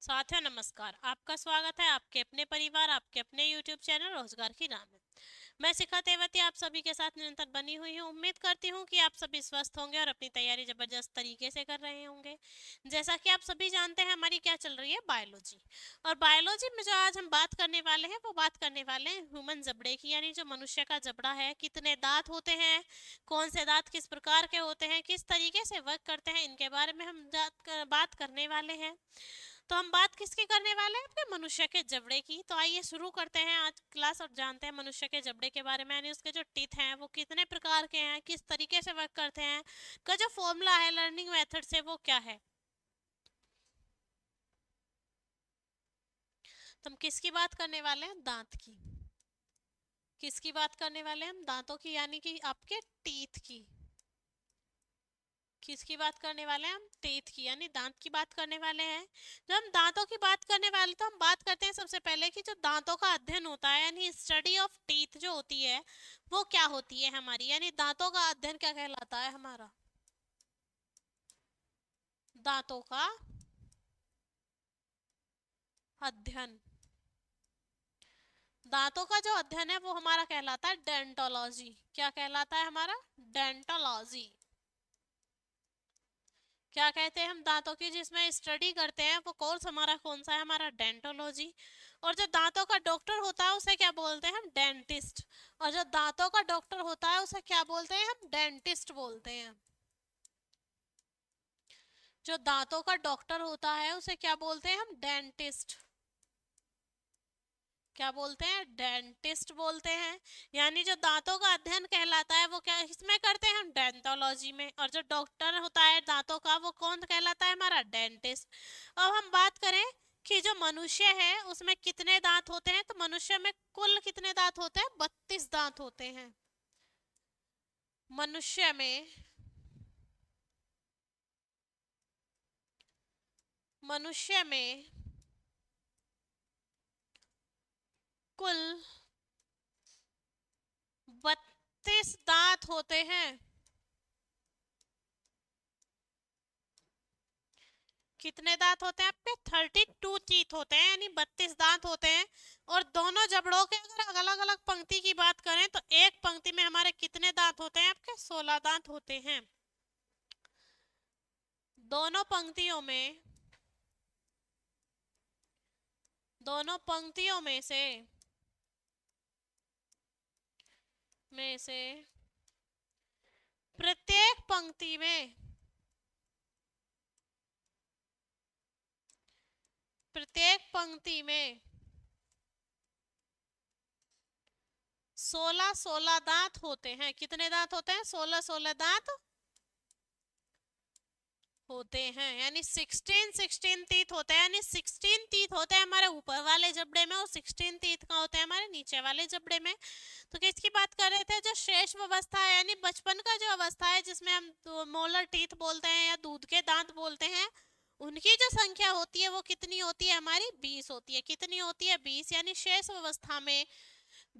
साथियों नमस्कार। आपका स्वागत है आपके अपने परिवार आपके अपने YouTube चैनल रोजगार की राह में। मैं शिखा तेवती आप सभी के साथ निरंतर बनी हुई हूँ। उम्मीद करती हूँ कि आप सभी स्वस्थ होंगे और अपनी तैयारी जबरदस्त तरीके से कर रहे होंगे। जैसा कि आप सभी जानते हैं हमारी क्या चल रही है, बायोलॉजी। और बायोलॉजी में जो आज हम बात करने वाले हैं वो बात करने वाले हैं ह्यूमन जबड़े की, यानी जो मनुष्य का जबड़ा है, कितने दांत होते हैं, कौन से दांत किस प्रकार के होते हैं, किस तरीके से वर्क करते हैं, इनके बारे में हम बात करने वाले हैं। तो हम बात किसकी करने वाले हैं, अपने मनुष्य के जबड़े की। तो आइए शुरू करते हैं आज क्लास और जानते हैं मनुष्य के जबड़े के बारे में, यानी उसके जो टीथ हैं वो कितने प्रकार के हैं, किस तरीके से वर्क करते हैं, का जो फॉर्मूला है लर्निंग मेथड से वो क्या है। तो हम किसकी बात करने वाले हैं, दांत की। किसकी बात करने वाले हैं हम, दांतों की, यानी कि आपके टीथ की। किसकी बात करने वाले हैं हम, टीथ की, यानी दांत की बात करने वाले हैं। जब हम दांतों की बात करने वाले तो हम बात करते हैं सबसे पहले कि जो दांतों का अध्ययन होता है, यानी स्टडी ऑफ टीथ जो होती है वो क्या होती है हमारी, यानी दांतों का अध्ययन क्या कहलाता है हमारा, दांतों का अध्ययन। दांतों का जो अध्ययन है वो हमारा कहलाता है डेंटोलॉजी। क्या कहलाता है हमारा, डेंटोलॉजी। क्या कहते हैं हम, दांतों की जिसमें स्टडी करते हैं वो कोर्स हमारा कौन सा है, हमारा डेंटोलॉजी। और जो दांतों का डॉक्टर होता है उसे क्या बोलते हैं हम, डेंटिस्ट। और जो दांतों का डॉक्टर होता है उसे क्या बोलते हैं हम, डेंटिस्ट बोलते हैं। जो दांतों का डॉक्टर होता है उसे क्या बोलते हैं हम, डेंटिस्ट। क्या बोलते हैं, डेंटिस्ट बोलते हैं। यानी जो दांतों का अध्ययन कहलाता है वो क्या इसमें करते हैं हम, डेंटोलॉजी में। और जो डॉक्टर होता है दांतों का वो कौन कहलाता है, हमारा डेंटिस्ट। अब हम बात करें कि जो मनुष्य है उसमें कितने दांत होते हैं, तो मनुष्य में कुल कितने दांत होते हैं, 32 दांत होते हैं मनुष्य में। मनुष्य में कुल 32 दांत होते हैं। कितने दांत होते हैं आपके, 32 टीथ होते हैं, यानी 32 दांत होते हैं। और दोनों जबड़ों के अगर अलग अलग पंक्ति की बात करें तो एक पंक्ति में हमारे कितने दांत होते हैं आपके, 16 दांत होते हैं। दोनों पंक्तियों में, दोनों पंक्तियों में से प्रत्येक पंक्ति में, प्रत्येक पंक्ति में 16-16 दांत होते हैं। कितने दांत होते हैं, 16-16 दांत होते हैं, यानी 16 टीथ होते हैं। यानी 16 टीथ होते हैं हमारे ऊपर वाले जबड़े में और 16 टीथ का होते हैं हमारे नीचे वाले जबड़े में। तो किसकी बात कर रहे थे, जो शेष अवस्था है, यानी बचपन का जो अवस्था है जिसमें हम मोलर टीथ बोलते हैं या दूध के दांत बोलते हैं, उनकी जो संख्या होती है वो कितनी होती है हमारी, 20 होती है। कितनी होती है, 20। यानी शेष अवस्था में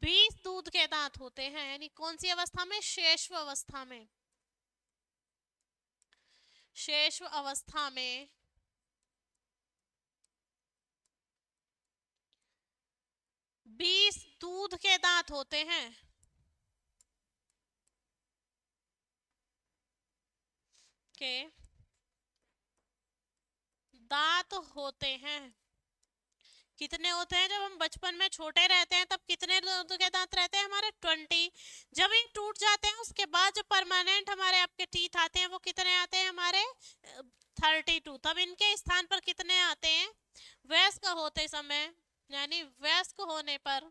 20 दूध के दांत होते हैं। यानी कौन सी अवस्था में, शेष अवस्था में। शेष अवस्था में 20 दूध के दांत होते हैं। के दांत होते हैं। कितने होते हैं, जब हम बचपन में छोटे रहते हैं तब कितने दूध के दांत रहते हैं हमारे, 20। जब ये टूट जाते हैं उसके बाद जो परमानेंट हमारे आपके टीथ आते हैं वो कितने आते हैं हमारे, 32। तब इनके स्थान पर कितने आते हैं, वयस्क होते समय, यानी वयस्क होने पर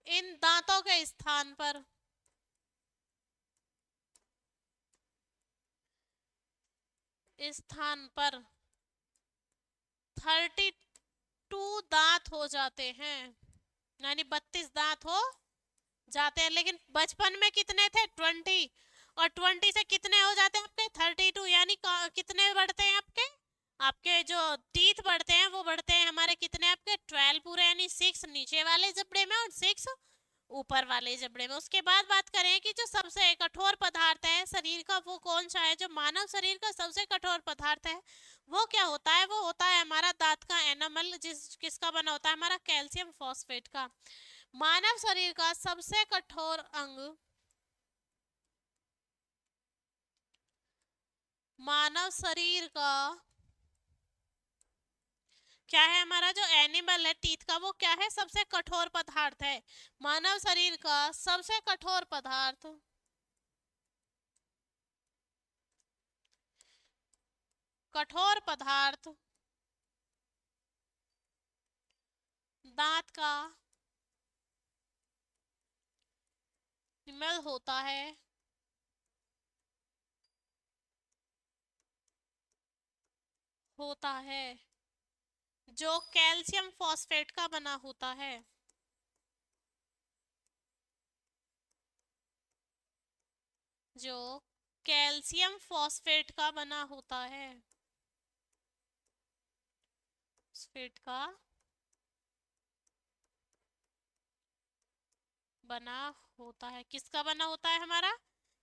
इन दांतों के स्थान पर 32 दांत हो जाते हैं, यानी 32 दांत हो जाते हैं। लेकिन बचपन में कितने थे, 20। और 20 से कितने हो जाते हैं आपके, 32। यानी कितने बढ़ते हैं आपके, आपके जो टीथ बढ़ते हैं वो बढ़ते हैं हमारे कितने आपके, 12 पूरे, यानी 6 नीचे वाले जबड़े में और 6 ऊपर वाले जबड़े में। उसके बाद बात करें कि जो सबसे कठोर पदार्थ है शरीर का वो कौन सा है, जो मानव शरीर का सबसे कठोर पदार्थ है वो क्या होता है, वो होता है हमारा दांत का एनामल, जिस किसका बना होता है, हमारा कैल्शियम फॉस्फेट का। मानव शरीर का सबसे कठोर अंग, मानव शरीर का क्या है, हमारा जो एनिमल है टीथ का, वो क्या है, सबसे कठोर पदार्थ है। मानव शरीर का सबसे कठोर पदार्थ, कठोर पदार्थ दांत का एनिमल होता है, होता है जो कैल्शियम फॉस्फेट का बना होता है, जो कैल्शियम फॉस्फेट का बना होता है, फॉस्फेट का बना होता है। किसका बना होता है, हमारा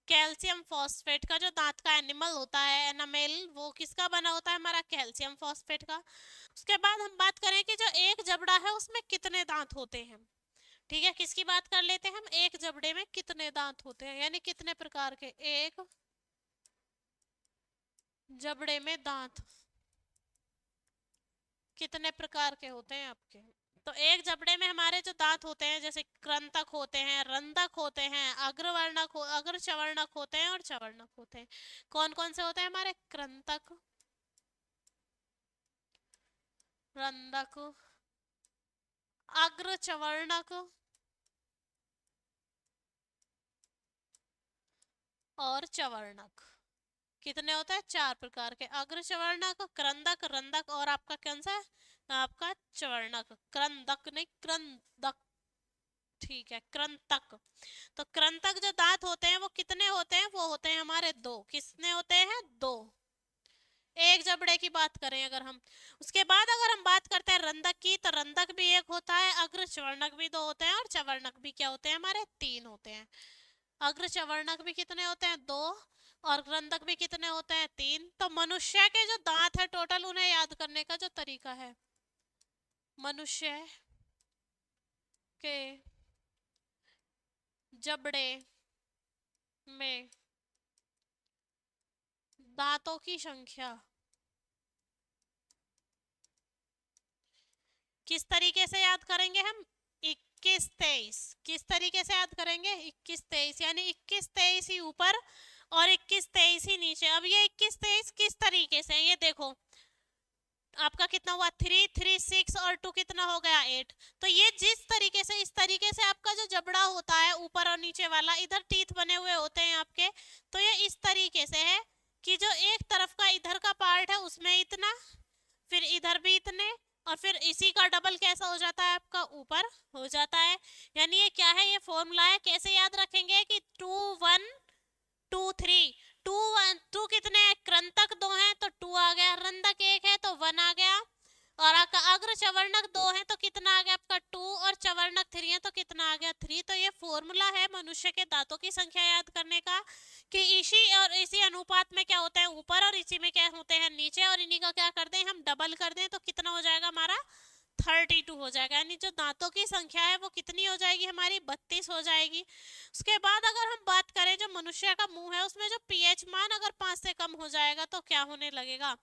कैल्शियम फॉस्फेट का। जो दांत का एनिमल होता है एनामेल, वो किसका बना होता है, हमारा कैल्शियम फॉस्फेट का। उसके बाद हम बात करें कि जो एक जबड़ा है उसमें कितने दांत होते हैं। ठीक है, किसकी बात कर लेते हैं हम, एक जबड़े में कितने दांत होते हैं, यानी कितने प्रकार के, एक जबड़े में दांत कितने प्रकार के होते हैं आपके। तो एक जबड़े में हमारे जो दांत होते हैं, जैसे कृंतक होते हैं, रंधक होते हैं, अग्रवर्णक हो, अग्रचवर्णक होते हैं और चवर्णक होते हैं। कौन कौन से होते हैं हमारे, कृंतक, रंधक, अग्रचवर्णक और चवर्णक। कितने होते हैं, चार प्रकार के, अग्रचवर्णक, क्रंदक, रंधक और आपका कौन सा है, आपका चवर्णक, क्रंदक नहीं क्रंदक। ठीक है, कृंतक। तो कृंतक जो दांत होते हैं वो कितने होते हैं, वो होते हैं हमारे दो। कितने होते हैं, दो, एक जबड़े की बात करें अगर हम। उसके बाद अगर हम बात करते हैं रंधक की, तो रंधक भी एक होता है, अग्र चवर्णक भी दो होते हैं और चवर्णक भी क्या होते हैं, हमारे तीन होते हैं। अग्र चवर्णक भी कितने होते हैं, दो, और रंधक भी कितने होते हैं, तीन। तो मनुष्य के जो दांत है टोटल, उन्हें याद करने का जो तरीका है, मनुष्य के जबड़े में दांतों की संख्या किस तरीके से याद करेंगे हम, 21 23। किस तरीके से याद करेंगे, 21 23, यानी 21 23 ही ऊपर और 21 23 ही नीचे। अब ये 21 23 किस तरीके से, ये देखो आपका कितना हुआ, 3 3 6 और 2 कितना हो गया, 8। तो ये जिस तरीके से, इस तरीके से आपका जो जबड़ा होता है ऊपर और नीचे वाला, इधर टीथ बने हुए होते हैं आपके, तो ये इस तरीके से है कि जो एक तरफ का इधर का पार्ट है उसमें इतना, फिर इधर भी इतने, और फिर इसी का डबल कैसा हो जाता है, आपका ऊपर हो जाता है। यानी ये क्या है, ये फॉर्मूला है। कैसे याद रखेंगे कि 2 1 2 3, 2 1 2 कितने हैं, कृंतक दो हैं तो 2 आ गया, रंधक एक है तो 1 आ गया, और आपका अग्र चवर्णक दो है तो कितना आ गया आपका 2, और चवर्णक 3 है तो कितना आ गया 3। तो ये फॉर्मूला है मनुष्य के दांतों की संख्या याद करने का, कि इसी और इसी अनुपात में क्या होता है ऊपर, और इसी में क्या होते हैं नीचे, और इन्हीं का क्या कर दें हम, डबल कर दें, तो कितना हो जाएगा हमारा 32 हो जाएगा। यानी जो दांतों की संख्या है वो कितनी हो जाएगी हमारी, 32 हो जाएगी। उसके बाद अगर हम बात करें, जो मनुष्य का मुंह है उसमें जो पीएच मान अगर 5 से कम हो जाएगा तो क्या होने लगेगा,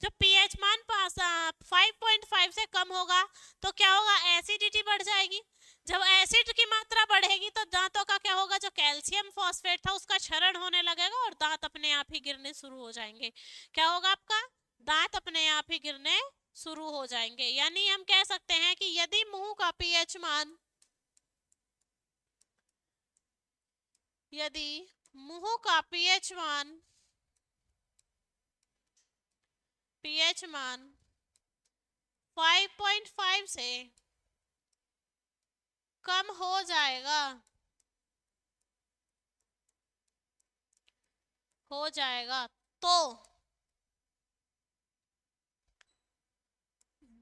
जब पीएच मान 5.5 से कम होगा तो क्या होगा, एसिडिटी बढ़ जाएगी। जब एसिड की मात्रा बढ़ेगी तो दांतों का क्या होगा, जो कैल्शियम फॉस्फेट था उसका क्षरण होने लगेगा और दांत अपने आप ही गिरने शुरू हो जाएंगे। क्या होगा आपका, दांत अपने आप ही गिरने शुरू हो जाएंगे। यानी हम कह सकते हैं कि यदि मुंह का पीएच मान, यदि मुंह का पीएच मान 5.5 से कम हो जाएगा तो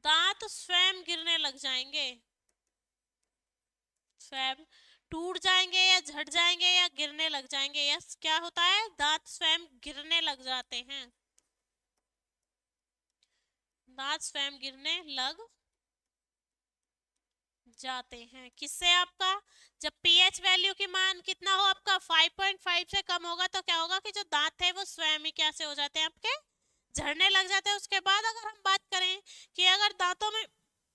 दांत स्वयं गिरने लग जाएंगे, स्वयं टूट जाएंगे या झड़ जाएंगे या गिरने लग जाएंगे। यस, क्या होता है, दांत स्वयं गिरने लग जाते हैं। दांत स्वयं गिरने लग जाते हैं। किससे? आपका जब पीएच वैल्यू की मान कितना हो, आपका 5.5 से कम होगा, तो क्या होगा कि जो दांत है वो स्वयं ही कैसे हो जाते हैं, आपके झड़ने लग जाते हैं। उसके बाद अगर हम बात करें कि अगर दांतों में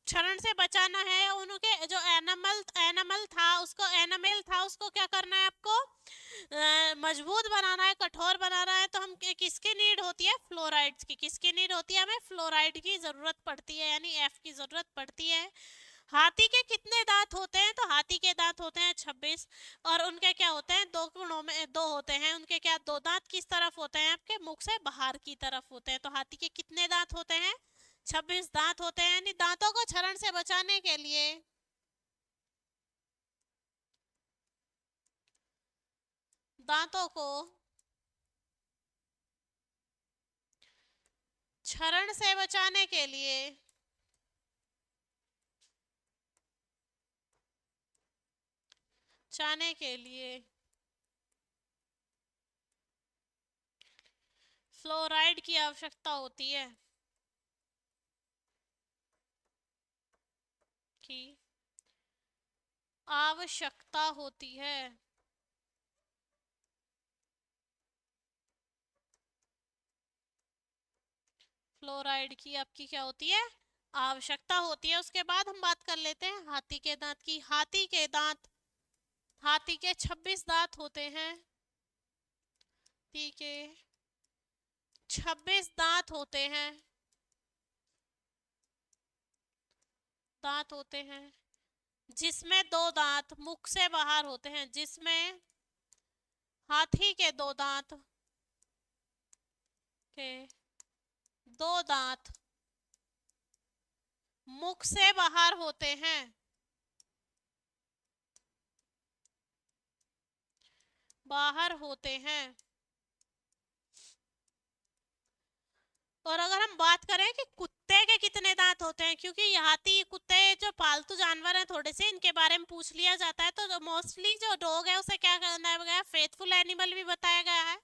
क्षरण से बचाना है, उनके जो एनामल एनामल था उसको एनामेल था उसको क्या करना है आपको, मजबूत बनाना है, कठोर बनाना है, तो हम किसकी नीड होती है, फ्लोराइड्स की। किसकी नीड होती है, हमें फ्लोराइड की जरूरत पड़ती है, यानी एफ की जरूरत पड़ती है। हाथी के कितने दांत होते हैं, तो हाथी के दांत होते हैं 26, और उनके क्या होते हैं, दो गुणों में दो होते हैं उनके। क्या, दो दांत किस तरफ होते हैं, आपके मुख से बाहर की तरफ होते हैं। तो हाथी के कितने दांत होते हैं, 26 दांत होते हैं। यानी दांतों को क्षरण से बचाने के लिए, दांतों को क्षरण से बचाने के लिए बचाने के लिए फ्लोराइड की आवश्यकता होती है, की आवश्यकता होती है। फ्लोराइड की आपकी क्या होती है, आवश्यकता होती है। उसके बाद हम बात कर लेते हैं हाथी के दांत की। हाथी के दांत, हाथी के 26 दांत होते हैं, ठीक है, 26 दांत होते हैं, दांत होते हैं, जिसमें दो दांत मुख से बाहर होते हैं। जिसमें हाथी के दो दांत के दो दांत मुख से बाहर होते हैं, बाहर होते हैं। और अगर हम बात करें कि कुत्ते के कितने दांत होते हैं, क्योंकि हाथी कुत्ते जो पालतू जानवर हैं थोड़े से, इनके बारे में पूछ लिया जाता है, तो मोस्टली जो डॉग है उसे क्या करना गया, फेथफुल एनिमल भी बताया गया है।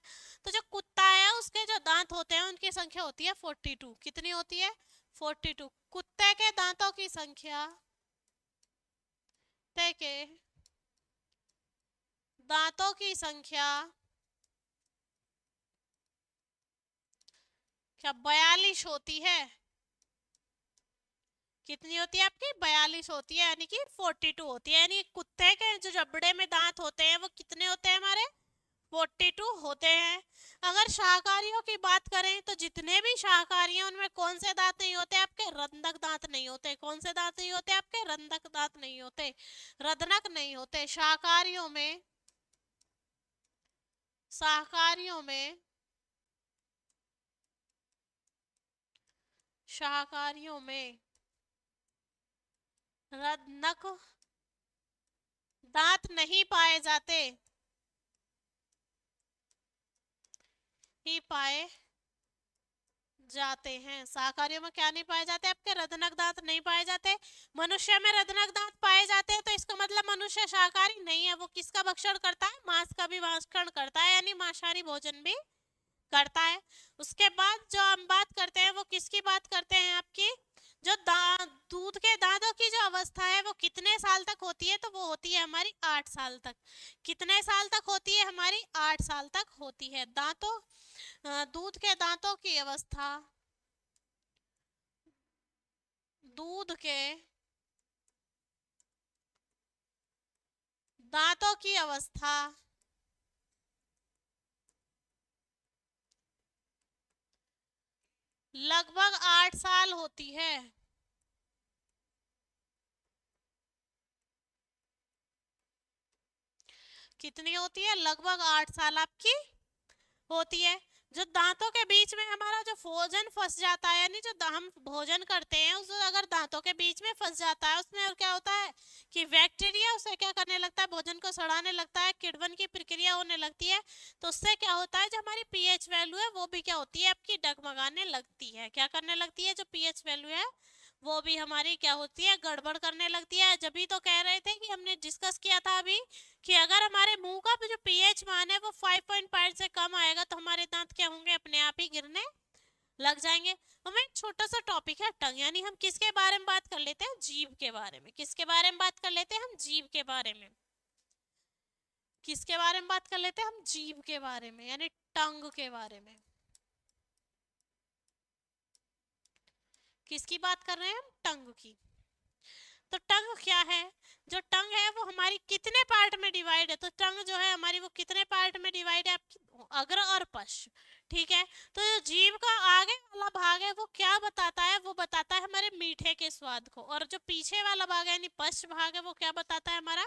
तो जो कुत्ता है उसके जो दांत होते हैं उनकी संख्या होती है 42। कितनी होती है, 42। कुत्ते के दांतों की संख्या, कुत्ते के दांतों की संख्या क्या 42 होती है। कितनी होती है आपकी, 42 होती है, यानी कि 42 होती है। यानी कुत्ते के जो जबड़े में दांत होते हैं वो कितने होते हैं हमारे, 42 होते हैं। अगर शाकाहारियों की बात करें तो जितने भी शाकाहारी हैं उनमें कौन से दांत नहीं होते आपके, रंधक दांत नहीं होते। कौन से दांत नहीं होते आपके, रंधक दांत नहीं होते, रदनक नहीं होते। शाकाहारियों में, शाकाहारियों में, शाकाहारियों में रदनक दांत नहीं पाए जाते, ही पाए जाते हैं। शाकाहारियों में क्या नहीं पाए जाते आपके, रदनक दांत नहीं पाए जाते। मनुष्य में रदनक दांत पाए जाते हैं, तो इसका मतलब मनुष्य शाकाहारी नहीं है। वो किसका भक्षण करता है, मांस का भी भक्षण करता है, यानी मांसाहारी भोजन भी करता है। उसके बाद जो हम बात करते हैं वो किसकी बात करते हैं, आपकी जो दूध के दांतों की जो अवस्था है वो कितने साल तक होती है, तो वो होती है हमारी 8 साल तक। कितने साल तक होती है हमारी, 8 साल तक होती है। दांतों, दूध के दांतों की अवस्था, दूध के दांतों की अवस्था लगभग 8 साल होती है। कितनी होती है, लगभग 8 साल आपकी होती है। जो दांतों के बीच में हमारा जो भोजन फंस जाता है, यानी जो हम भोजन करते हैं उस अगर दांतों के बीच में फंस जाता है, उसमें और क्या होता है कि बैक्टीरिया उसे क्या करने लगता है, भोजन को सड़ाने लगता है, किण्वन की प्रक्रिया होने लगती है। तो उससे क्या होता है, जो हमारी पीएच वैल्यू है वो भी क्या होती है आपकी, डगमगाने लगती है। क्या करने लगती है, जो पीएच वैल्यू है वो भी हमारी क्या होती है, गड़बड़ करने लगती है। जब भी तो कह रहे थे कि हमने डिस्कस किया था अभी कि अगर हमारे मुंह का जो पीएच मान है वो 5.5 से कम आएगा तो हमारे दांत क्या होंगे, अपने आप ही गिरने लग जाएंगे। हमें एक छोटा सा टॉपिक है टंग, यानी हम किसके बारे में बात कर लेते हैं, जीभ के बारे में। किसके बारे में बात कर लेते हैं हम, जीभ के बारे में। किसके बारे में बात कर लेते हैं हम, जीभ के बारे में, यानी टंग के बारे में। किसकी बात कर रहे हैं हम, टंग की। तो टंग क्या है, जो टंग है वो हमारी कितने पार्ट में डिवाइड है, तो टंग जो है हमारी वो कितने पार्ट में डिवाइड है, आपकी अग्र और पश्च, ठीक है। तो जो जीभ का आगे वाला भाग है वो क्या बताता है, वो बताता है हमारे मीठे के स्वाद को, और जो पीछे वाला भाग है यानी पश्च भाग है वो क्या बताता है, हमारा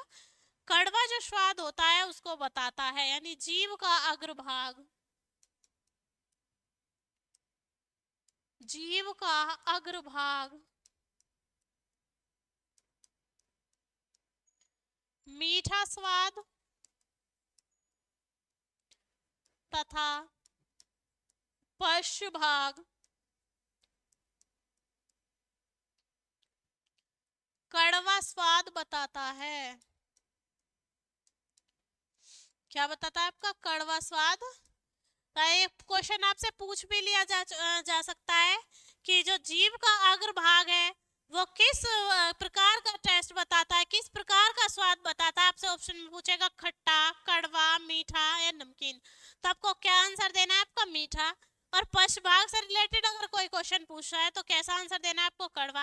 कड़वा जो स्वाद होता है उसको बताता है। यानी जीभ का अग्रभाग, जीभ का अग्रभाग मीठा स्वाद तथा पश्च भाग कड़वा स्वाद बताता है। क्या बताता है आपका, कड़वा स्वाद। तो एक क्वेश्चन आपसे पूछ भी लिया जा सकता है कि जो जीभ का अग्रभाग है वो किस प्रकार का टेस्ट बताता है, किस प्रकार का स्वाद बताता है। आपसे ऑप्शन में पूछेगा खट्टा, कड़वा, मीठा या नमकीन, तो आपको क्या आंसर देना है, आपका मीठा। और पश्च भाग से रिलेटेड अगर कोई क्वेश्चन पूछ रहा है तो कैसा आंसर देना है आपको, कड़वा।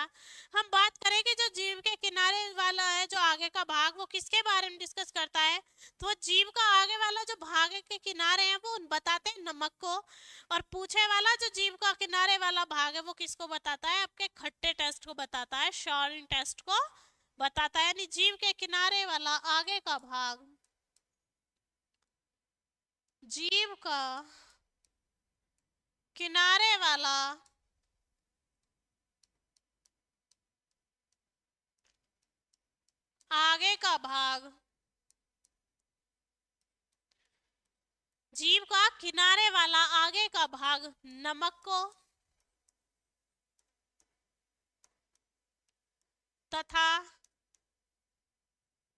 हम बात करेंगे जो जीभ के किनारे वाला है, जो आगे का भाग, वो किसके बारे में डिस्कस करता है, तो जीभ का आगे वाला जो भाग के किनारे हैं वो बताते हैं नमक को, और पूछे वाला जो जीभ का किनारे वाला भाग है वो किसको बताता है, आपके खट्टे टेस्ट को बताता है, शॉर्ट टेस्ट को बताता है। यानी जीभ के किनारे वाला आगे का भाग, जीभ का किनारे वाला आगे का भाग, जीभ का किनारे वाला आगे का भाग नमक को तथा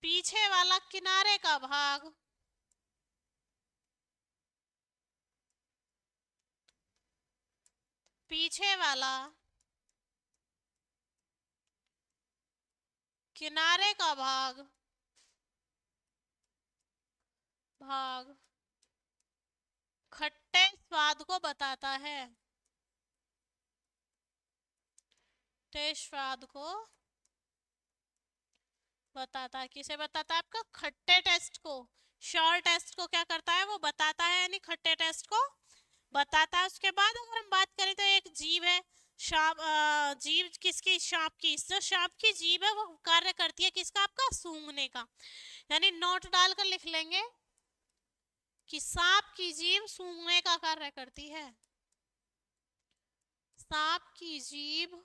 पीछे वाला किनारे का भाग पीछे वाला किनारे का भाग भाग खट्टे स्वाद को बताता है, टेस्ट स्वाद को बताता है। किसे बताता है, आपका खट्टे टेस्ट को, श्योर टेस्ट को क्या करता है वो बताता है, यानी खट्टे टेस्ट को बताता है। उसके बाद अगर हम बात करें तो एक जीभ है, सांप, जीभ किसकी, सांप की। जो सांप की जीभ है वो कार्य करती है किसका, आपका सूंघने का। यानी नोट डालकर लिख लेंगे कि सांप की जीभ सूंघने का कार्य करती है, सांप की जीभ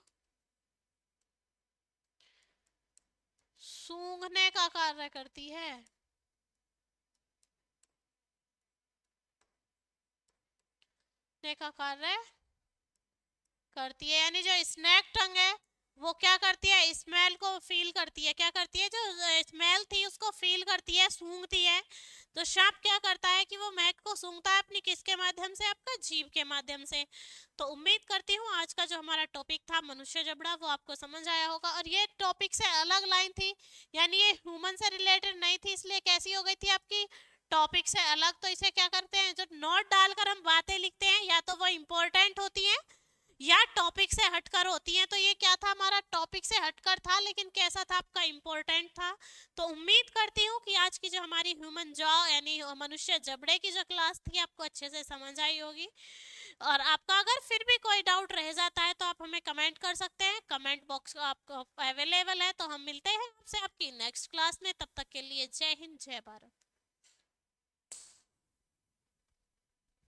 सूंघने का कार्य करती है। का कार्य करती है, यानी जो स्नैक टंग है वो क्या करती है, स्मेल को फील करती है। क्या करती है, जो स्मेल थी उसको फील करती है, सूंघती है। तो सांप क्या करता है कि वो महक को सूंघता है अपनी किसके माध्यम से, आपका जीभ के माध्यम से। तो उम्मीद करती हूँ आज का जो हमारा टॉपिक था मनुष्य जबड़ा वो आपको समझ आया होगा। और ये टॉपिक से अलग लाइन थी, यानी ये ह्यूमन से रिलेटेड नहीं थी, इसलिए कैसी हो गई थी आपकी, टॉपिक से अलग। तो इसे क्या करते हैं, जो नोट डालकर हम बातें लिखते हैं या तो वो इम्पोर्टेंट होती हैं या टॉपिक से हटकर होती हैं। तो ये क्या था, हमारा टॉपिक से हटकर था, लेकिन कैसा था, आपका इम्पोर्टेंट था। तो उम्मीद करती हूँ कि आज की जो हमारी ह्यूमन जॉ यानी मनुष्य जबड़े की जो क्लास थी आपको अच्छे से समझ आई होगी। और आपका अगर फिर भी कोई डाउट रह जाता है तो आप हमें कमेंट कर सकते हैं, कमेंट बॉक्स आपको अवेलेबल है। तो हम मिलते हैं आपसे आपकी नेक्स्ट क्लास में, तब तक के लिए जय हिंद जय भारत।